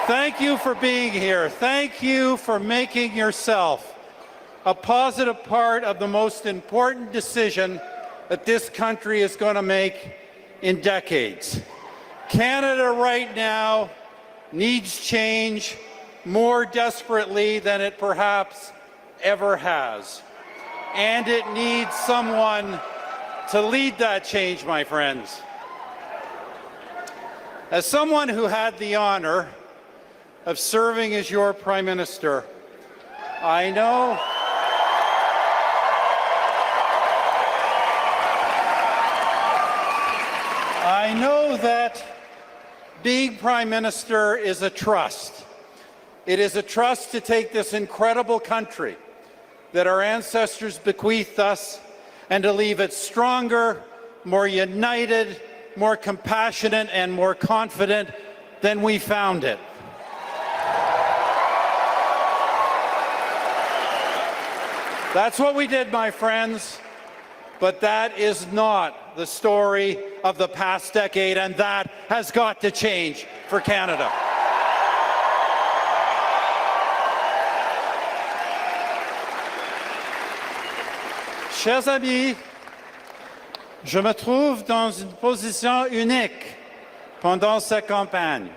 Thank you for being here. Thank you for making yourself a positive part of the most important decision that this country is going to make in decades. Canada right now needs change more desperately than it perhaps ever has. And it needs someone to lead that change, my friends. As someone who had the honor of serving as your Prime Minister, I know that being Prime Minister is a trust. It is a trust to take this incredible country that our ancestors bequeathed us and to leave it stronger, more united, more compassionate, and more confident than we found it. That's what we did, my friends, but that is not the story of the past decade, and that has got to change for Canada. Chers amis, je me trouve dans une position unique pendant cette campagne.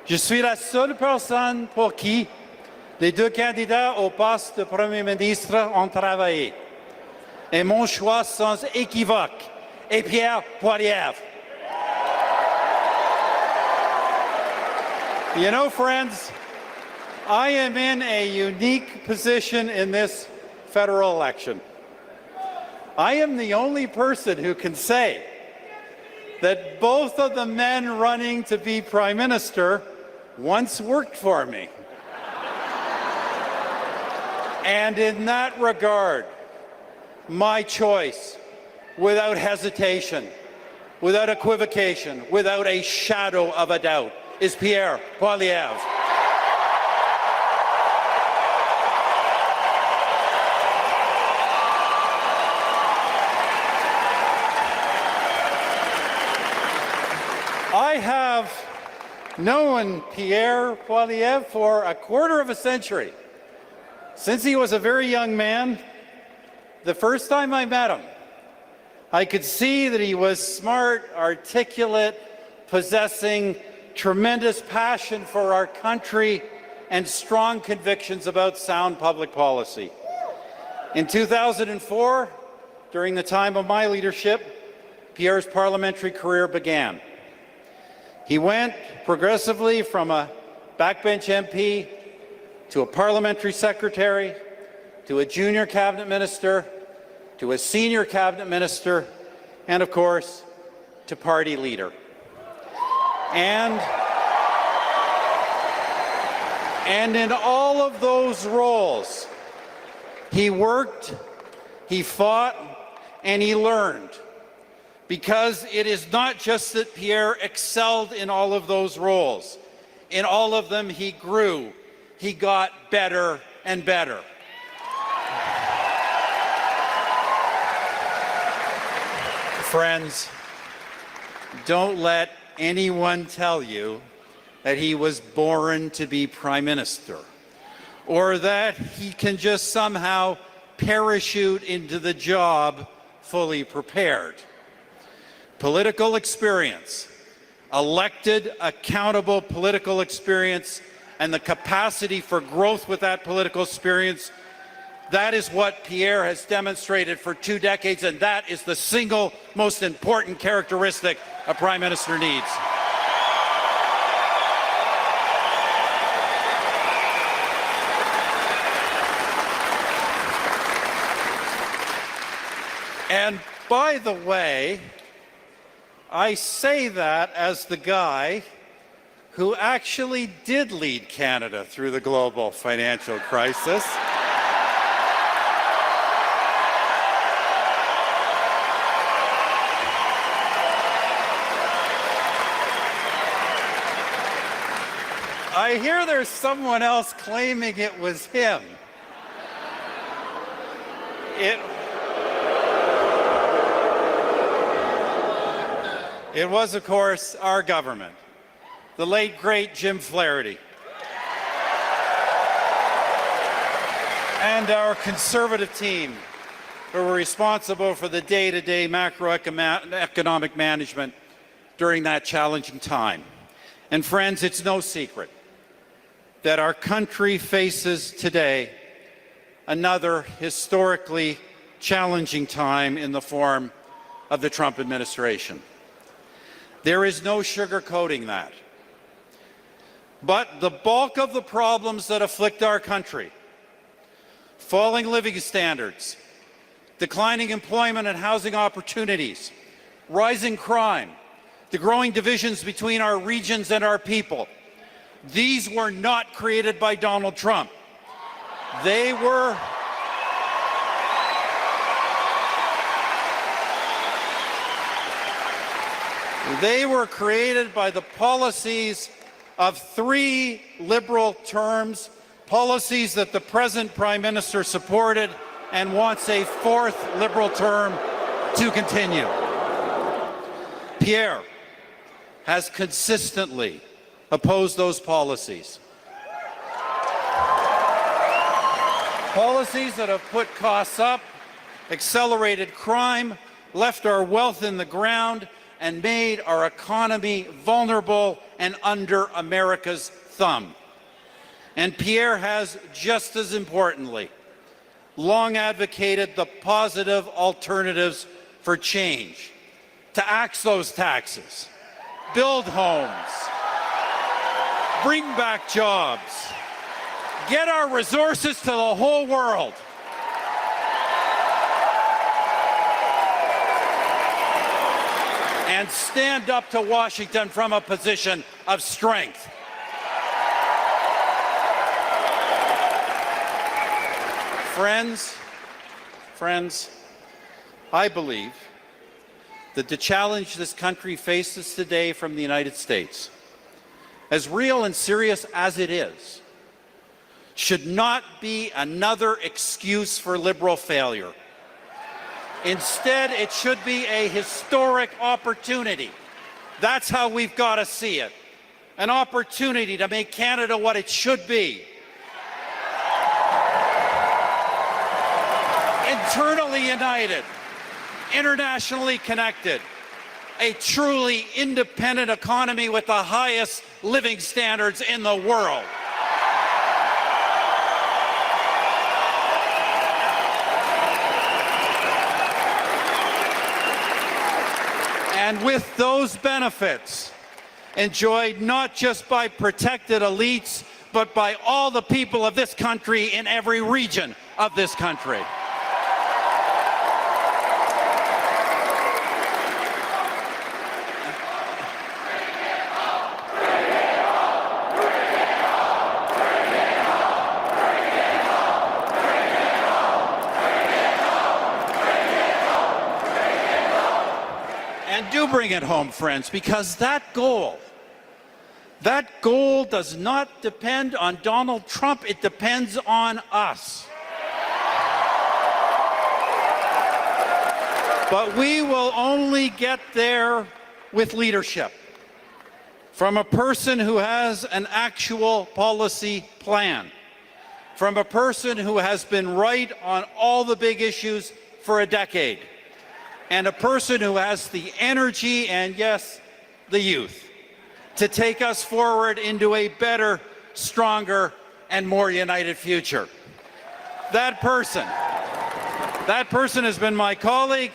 Je suis la seule personne pour qui les deux candidats au poste de Premier ministre ont travaillé. Et mon choix sans équivoque est Pierre Poilievre. You know, friends, I am in a unique position in this federal election. I am the only person who can say that both of the men running to be Prime Minister once worked for me. And in that regard, my choice, without hesitation, without equivocation, without a shadow of a doubt, is Pierre Poilievre. I have known Pierre Poilievre for a quarter of a century. Since he was a very young man, the first time I met him, I could see that he was smart, articulate, possessing tremendous passion for our country and strong convictions about sound public policy. In 2004, during the time of my leadership, Pierre's parliamentary career began. He went progressively from a backbench MP to a parliamentary secretary, to a junior cabinet minister, to a senior cabinet minister, and of course, to party leader. And in all of those roles, he worked, he fought, and he learned. Because it is not just that Pierre excelled in all of those roles. In all of them, he grew. He got better and better. Friends, don't let anyone tell you that he was born to be Prime Minister, or that he can just somehow parachute into the job fully prepared. Political experience, elected, accountable political experience, and the capacity for growth with that political experience, that is what Pierre has demonstrated for 2 decades, and that is the single most important characteristic a Prime Minister needs. And by the way, I say that as the guy who actually did lead Canada through the global financial crisis. I hear there's someone else claiming it was him. It was, of course, our government, the late, great Jim Flaherty, and our Conservative team, who were responsible for the day-to-day macroeconomic management during that challenging time. And friends, it's no secret that our country faces today another historically challenging time in the form of the Trump administration. There is no sugarcoating that. But the bulk of the problems that afflict our country, falling living standards, declining employment and housing opportunities, rising crime, the growing divisions between our regions and our people, these were not created by Donald Trump. They were created by the policies of 3 Liberal terms, policies that the present Prime Minister supported and wants a 4th Liberal term to continue. Pierre has consistently opposed those policies. Policies that have put costs up, accelerated crime, left our wealth in the ground, and made our economy vulnerable and under America's thumb. And Pierre has, just as importantly, long advocated the positive alternatives for change, to axe those taxes, build homes, bring back jobs, get our resources to the whole world. And stand up to Washington from a position of strength. Friends, I believe that the challenge this country faces today from the United States, as real and serious as it is, should not be another excuse for Liberal failure. Instead, it should be a historic opportunity. That's how we've got to see it. An opportunity to make Canada what it should be. Internally united, internationally connected, a truly independent economy with the highest living standards in the world. And with those benefits enjoyed not just by protected elites, but by all the people of this country in every region of this country. Do bring it home, friends, because that goal does not depend on Donald Trump. It depends on us. But we will only get there with leadership from a person who has an actual policy plan, from a person who has been right on all the big issues for a decade, and a person who has the energy and, yes, the youth to take us forward into a better, stronger, and more united future. That person has been my colleague,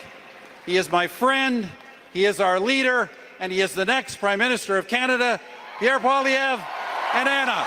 he is my friend, he is our leader, and he is the next Prime Minister of Canada, Pierre Poilievre, and Anna.